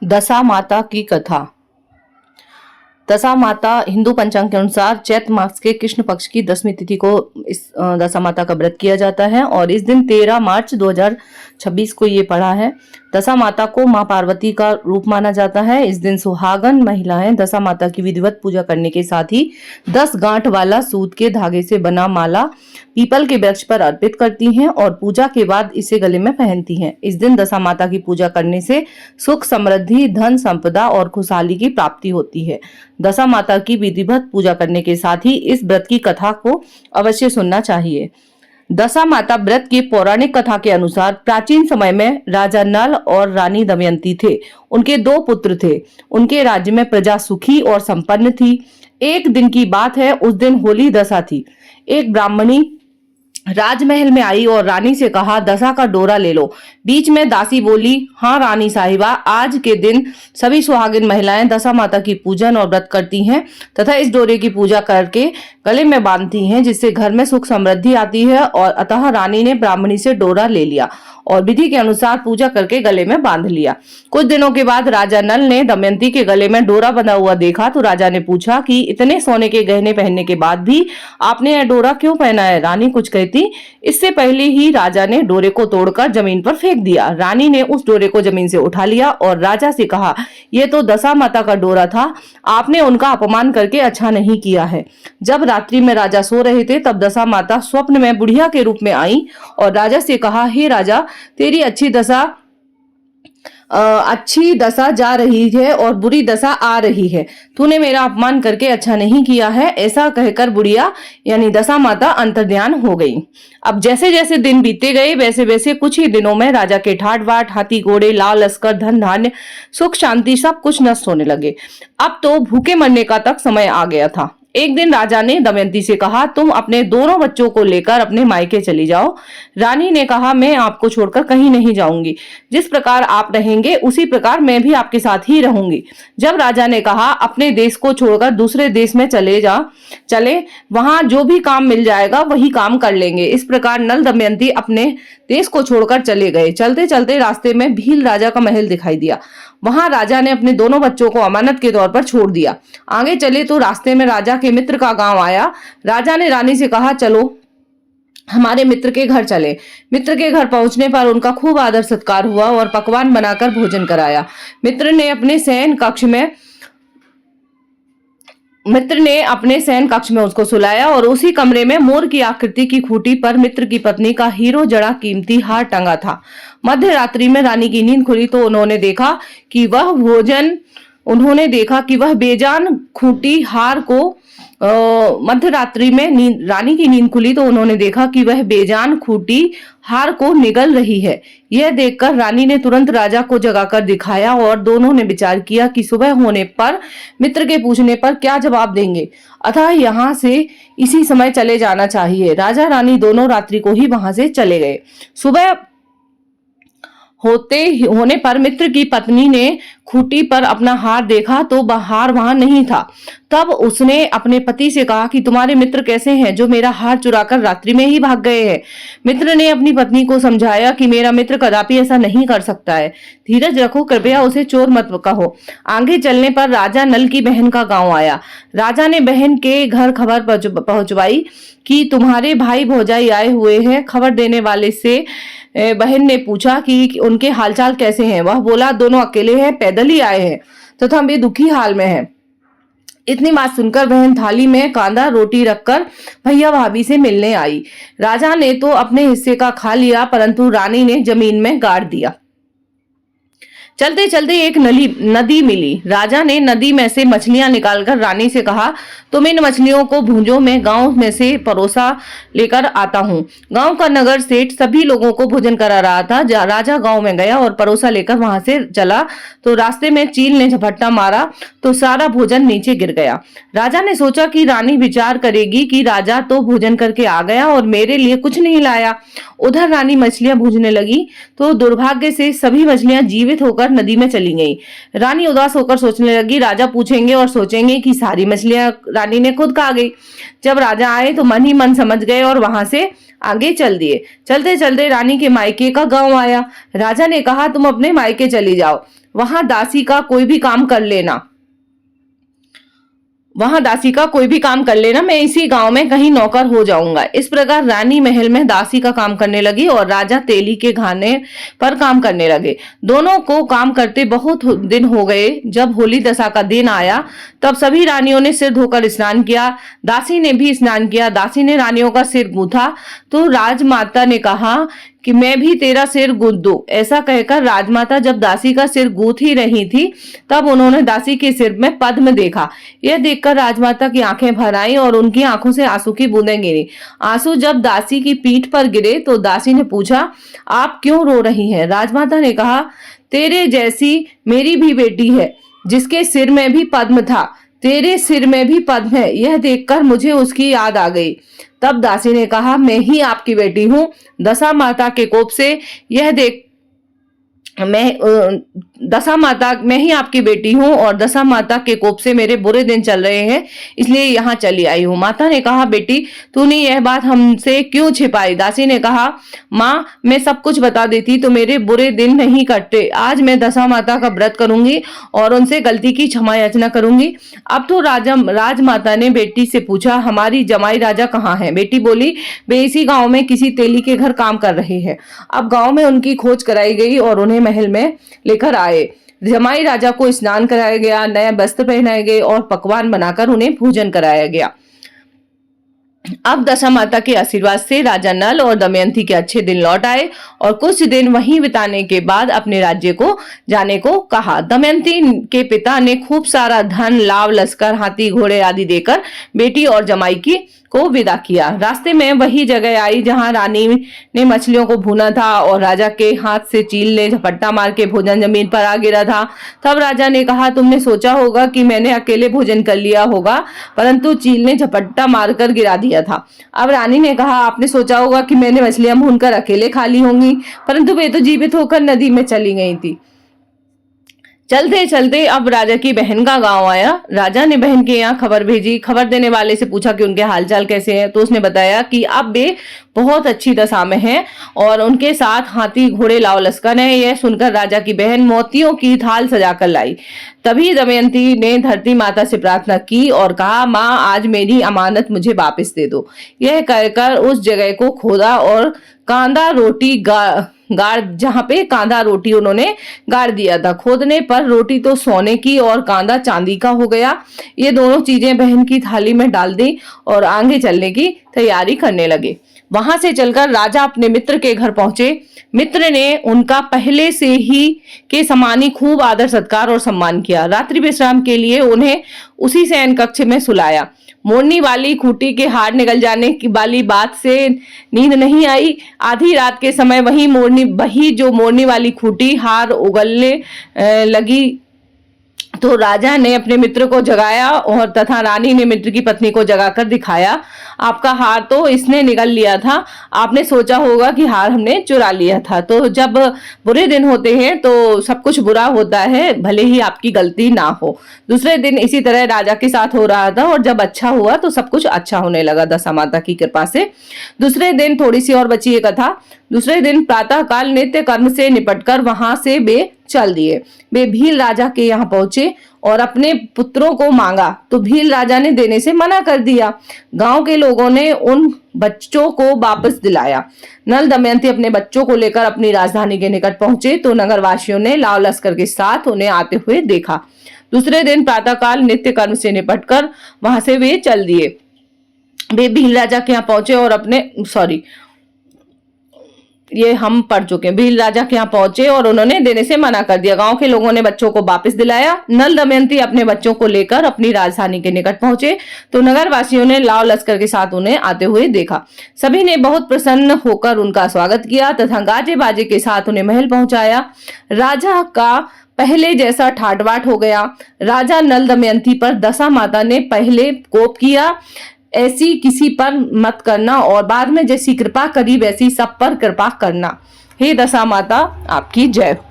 दशा माता की कथा। दशा माता हिंदू पंचांग के अनुसार चैत्र मास के कृष्ण पक्ष की 10वीं तिथि को इस दशा माता का व्रत किया जाता है और इस दिन 13 मार्च 2026 को ये पड़ा है। दशा माता को मां पार्वती का रूप माना जाता है। इस दिन सुहागन महिलाएं दशा माता की विधिवत पूजा करने के साथ ही 10 गांठ वाला सूत के धागे से बना माला पीपल के वृक्ष पर अर्पित करती हैं और पूजा के बाद इसे गले में पहनती हैं। इस दिन दशा माता की पूजा करने से सुख, समृद्धि, धन, संपदा और खुशहाली की प्राप्ति होती है। दशा माता की विधिवत पूजा करने के साथ ही इस व्रत की कथा को अवश्य सुनना चाहिए। दशा माता व्रत की पौराणिक कथा के अनुसार प्राचीन समय में राजा नल और रानी दमयंती थे। उनके 2 पुत्र थे। उनके राज्य में प्रजा सुखी और संपन्न थी। एक दिन की बात है, उस दिन होली दशा थी। एक ब्राह्मणी राजमहल में आई और रानी से कहा, दशा का डोरा ले लो। बीच में दासी बोली, हाँ रानी साहिबा, आज के दिन सभी सुहागिन महिलाएं दशा माता की पूजन और व्रत करती हैं तथा इस डोरे की पूजा करके गले में बांधती हैं, जिससे घर में सुख समृद्धि आती है। और अतः रानी ने ब्राह्मणी से डोरा ले लिया और विधि के अनुसार पूजा करके गले में बांध लिया। कुछ दिनों के बाद राजा नल ने दमयंती के गले में डोरा बंधा हुआ देखा तो राजा ने पूछा कि इतने सोने के गहने पहनने के बाद भी आपने यह डोरा क्यों पहना है? रानी कुछ कहती इससे पहले ही राजा ने डोरे को तोड़कर जमीन पर फेंक दिया। रानी ने उस डोरे को जमीन से उठा लिया और राजा से कहा, यह तो दशा माता का डोरा था, आपने उनका अपमान करके अच्छा नहीं किया है। जब रात्रि में राजा सो रहे थे तब दशा माता स्वप्न में बुढ़िया के रूप में आई और राजा से कहा, हे राजा, तेरी अच्छी दशा जा रही है और बुरी दशा आ रही है। तूने मेरा अपमान करके अच्छा नहीं किया है। ऐसा कहकर बुढ़िया यानी दशा माता अंतर्ध्यान हो गई। अब जैसे जैसे दिन बीते गए वैसे वैसे कुछ ही दिनों में राजा के ठाट बाट, हाथी घोड़े, लाल लश्कर, धन धान्य, सुख शांति सब कुछ नष्ट होने लगे। अब तो भूखे मरने का तक समय आ गया था। एक दिन राजा ने दमयंती से कहा, तुम अपने दोनों बच्चों को लेकर अपने मायके चली जाओ। रानी ने कहा, मैं आपको छोड़कर कहीं नहीं जाऊंगी। जिस प्रकार आप रहेंगे उसी प्रकार मैं भी आपके साथ ही रहूंगी। जब राजा ने कहा, अपने देश को छोड़कर दूसरे देश में चले, वहां जो भी काम मिल जाएगा वही काम कर लेंगे। इस प्रकार नल दमयंती अपने देश को छोड़कर चले गए। चलते चलते रास्ते में भील राजा का महल दिखाई दिया। वहां राजा ने अपने दोनों बच्चों को अमानत के तौर पर छोड़ दिया। आगे चले तो रास्ते में राजा के मित्र का गांव आया। राजा ने रानी से कहा, चलो हमारे मित्र के घर चले। मित्र के घर पहुंचने पर उनका खूब आदर सत्कार हुआ और पकवान बनाकर भोजन कराया। मित्र ने अपने शयन कक्ष में उसको सुलाया और उसी कमरे में मोर की आकृति की खूंटी पर मित्र की पत्नी का हीरो जड़ा कीमती हार टंगा था। मध्य रात्रि में रानी की नींद खुली तो उन्होंने देखा कि वह बेजान खूंटी हार को रानी की नींद खुली तो उन्होंने देखा कि वह बेजान खूंटी हार को निगल रही है। यह देखकर रानी ने तुरंत राजा को जगाकर दिखाया और दोनों ने विचार किया कि सुबह होने पर मित्र के पूछने पर क्या जवाब देंगे, अतः यहाँ से इसी समय चले जाना चाहिए। राजा रानी दोनों रात्रि को ही वहां से चले गए। सुबह होने पर मित्र की पत्नी ने खूंटी पर अपना हार देखा तो हार वहां नहीं था। तब उसने अपने पति से कहा कि तुम्हारे मित्र कैसे हैं जो मेरा हार चुराकर रात्रि में ही भाग गए हैं। मित्र ने अपनी पत्नी को समझाया कि मेरा मित्र कदापि ऐसा नहीं कर सकता है, धीरज रखो, कृपया उसे चोर मत कहो। आगे चलने पर राजा नल की बहन का गांव आया। राजा ने बहन के घर खबर पहुंचवाई कि तुम्हारे भाई भौजाई आए हुए हैं। खबर देने वाले से बहन ने पूछा कि उनके हालचाल कैसे हैं। वह बोला, दोनों अकेले हैं, पैदल ही आए हैं तथा वे दुखी हाल में हैं। इतनी बात सुनकर बहन थाली में कांदा रोटी रखकर भैया भाभी से मिलने आई। राजा ने तो अपने हिस्से का खा लिया परंतु रानी ने जमीन में गाड़ दिया। चलते चलते एक नदी मिली। राजा ने नदी में से मछलियां निकालकर रानी से कहा, तुम इन मछलियों को भूंजो, मैं गांव में से परोसा लेकर आता हूँ। गांव का नगर सेठ सभी लोगों को भोजन करा रहा था। राजा गांव में गया और परोसा लेकर वहां से चला तो रास्ते में चील ने झपट्टा मारा तो सारा भोजन नीचे गिर गया। राजा ने सोचा कि रानी विचार करेगी कि राजा तो भोजन करके आ गया और मेरे लिए कुछ नहीं लाया। उधर रानी मछलियां भूंजने लगी तो दुर्भाग्य से सभी मछलियां जीवित होकर नदी में चली गई। रानी उदास होकर सोचने लगी, राजा पूछेंगे और सोचेंगे कि सारी मछलियां रानी ने खुद खा गई। जब राजा आए तो मन ही मन समझ गए और वहां से आगे चल दिए। चलते चलते रानी के मायके का गांव आया। राजा ने कहा, तुम अपने मायके चली जाओ। वहां दासी का कोई भी काम कर लेना, मैं इसी गांव में कहीं नौकर हो जाऊंगा। इस प्रकार रानी महल में दासी का काम करने लगी और राजा तेली के घाने पर काम करने लगे। दोनों को काम करते बहुत दिन हो गए। जब होली दशा का दिन आया तब सभी रानियों ने सिर धोकर स्नान किया। दासी ने भी स्नान किया। दासी ने रानियों का सिर गूंथा तो राजमाता ने कहा कि मैं भी तेरा सिर गूंथ दूं। ऐसा कहकर राजमाता जब दासी का सिर गूंथ ही रही थी तब उन्होंने दासी के सिर में पद्म देखा। यह देखकर राजमाता की आंखें भर आईं और उनकी आंखों से आंसू की बूंदें गिरी। आंसू जब दासी की पीठ पर गिरे तो दासी ने पूछा, आप क्यों रो रही हैं? राजमाता ने कहा, तेरे जैसी मेरी भी बेटी है जिसके सिर में भी पद्म था, तेरे सिर में भी पद्म है। यह देखकर मुझे उसकी याद आ गई। तब दासी ने कहा, मैं ही आपकी बेटी हूँ। दशा माता के कोप से यह देख मैं ही आपकी बेटी हूँ और दशा माता के कोप से मेरे बुरे दिन चल रहे हैं, इसलिए यहाँ चली आई हूँ। माता ने कहा, बेटी तूने यह बात हमसे क्यों छिपाई? दासी ने कहा, माँ मैं सब कुछ बता देती तो मेरे बुरे दिन नहीं कटते। आज मैं दशा माता का व्रत करूंगी और उनसे गलती की क्षमा याचना करूंगी। अब तो राजमाता ने बेटी से पूछा, हमारी जमाई राजा कहाँ है? बेटी बोली, वे इसी गाँव में किसी तेली के घर काम कर रहे हैं। अब गाँव में उनकी खोज कराई गई और उन्हें महल में लेकर आए। जमाई राजा को स्नान कराया गया, नए वस्त्र पहनाए गए और पकवान बनाकर उन्हें भोजन कराया गया। अब दशा माता के आशीर्वाद से राजा नल और दमयंती के अच्छे दिन लौट आए और कुछ दिन वहीं बिताने के बाद अपने राज्य को जाने को कहा। दमयंती के पिता ने खूब सारा धन, लाव, लश्कर, हाथी, घोड़े आदि देकर बेटी और जमाई को विदा किया। रास्ते में वही जगह आई जहां रानी ने मछलियों को भूना था और राजा के हाथ से चील ने झपट्टा मार के भोजन जमीन पर आ गिरा था। तब राजा ने कहा, तुमने सोचा होगा कि मैंने अकेले भोजन कर लिया होगा, परंतु चील ने झपट्टा मारकर गिरा दिया था। अब रानी ने कहा, आपने सोचा होगा कि मैंने मछलियां भूनकर अकेले खा ली होंगी, परंतु वे तो जीवित होकर नदी में चली गई थी। चलते चलते अब राजा की बहन का गांव आया। राजा ने बहन के यहाँ खबर भेजी। खबर देने वाले से पूछा कि उनके हालचाल कैसे हैं, तो उसने बताया कि अब वे बहुत अच्छी दशा में हैं और उनके साथ हाथी, घोड़े, लाव, लश्कर है। यह सुनकर राजा की बहन मोतियों की थाल सजाकर लाई। तभी दमयंती ने धरती माता से प्रार्थना की और कहा, माँ आज मेरी अमानत मुझे वापस दे दो। यह कहकर उस जगह को खोदा और कांदा रोटी जहां पे कांदा रोटी उन्होंने गाड़ दिया था। खोदने पर रोटी तो सोने की और कांदा चांदी का हो गया। ये दोनों चीजें बहन की थाली में डाल दी और आगे चलने की तैयारी करने लगे। वहां से चलकर राजा अपने मित्र के घर पहुंचे। मित्र ने उनका पहले से ही के समान ही खूब आदर सत्कार और सम्मान किया। रात्रि विश्राम के लिए उन्हें उसी शयन कक्ष में सुलाया। मोरनी वाली खूंटी के हार निकल जाने की वाली बात से नींद नहीं आई। आधी रात के समय वही जो मोरनी वाली खूंटी हार उगलने लगी तो राजा ने अपने मित्र को जगाया और तथा रानी ने मित्र की पत्नी को जगाकर दिखाया, आपका हार तो इसने निगल लिया था। आपने सोचा होगा कि हार हमने चुरा लिया था। तो जब बुरे दिन होते हैं तो सब कुछ बुरा होता है, भले ही आपकी गलती ना हो। दूसरे दिन इसी तरह राजा के साथ हो रहा था और जब अच्छा हुआ तो सब कुछ अच्छा होने लगा दशा माता की कृपा से। दूसरे दिन थोड़ी सी और बची है कथा। दूसरे दिन प्रातः काल नित्य कर्म से निपटकर वहां से वे चल दिए। वे भील राजा के यहाँ पहुंचे और अपने पुत्रों को मांगा तो भील राजा ने देने से मना कर दिया। गांव के लोगों ने उन बच्चों को वापस दिलाया। नल दमयंती अपने बच्चों को लेकर अपनी राजधानी के निकट पहुंचे तो नगरवासियों ने लाव लश्कर के साथ उन्हें आते हुए देखा। दूसरे दिन प्रातःकाल नित्य कर्म से निपटकर वहां से वे चल दिए। वे भील राजा के यहाँ पहुंचे और ये हम पढ़ चुके हैं। भील राजा के यहाँ पहुंचे और उन्होंने देने से मना कर दिया। गांव के लोगों ने बच्चों को वापस दिलाया। नल दमयंती अपने बच्चों को लेकर अपनी राजधानी के निकट पहुंचे तो नगरवासियों ने लाव लश्कर के साथ उन्हें आते हुए देखा। सभी ने बहुत प्रसन्न होकर उनका स्वागत किया तथा गाजे बाजे के साथ उन्हें महल पहुंचाया। राजा का पहले जैसा ठाटबाट हो गया। राजा नल दमयंती पर दशा माता ने पहले कोप किया, ऐसी किसी पर मत करना और बाद में जैसी कृपा करी वैसी सब पर कृपा करना। हे दशा माता, आपकी जय हो।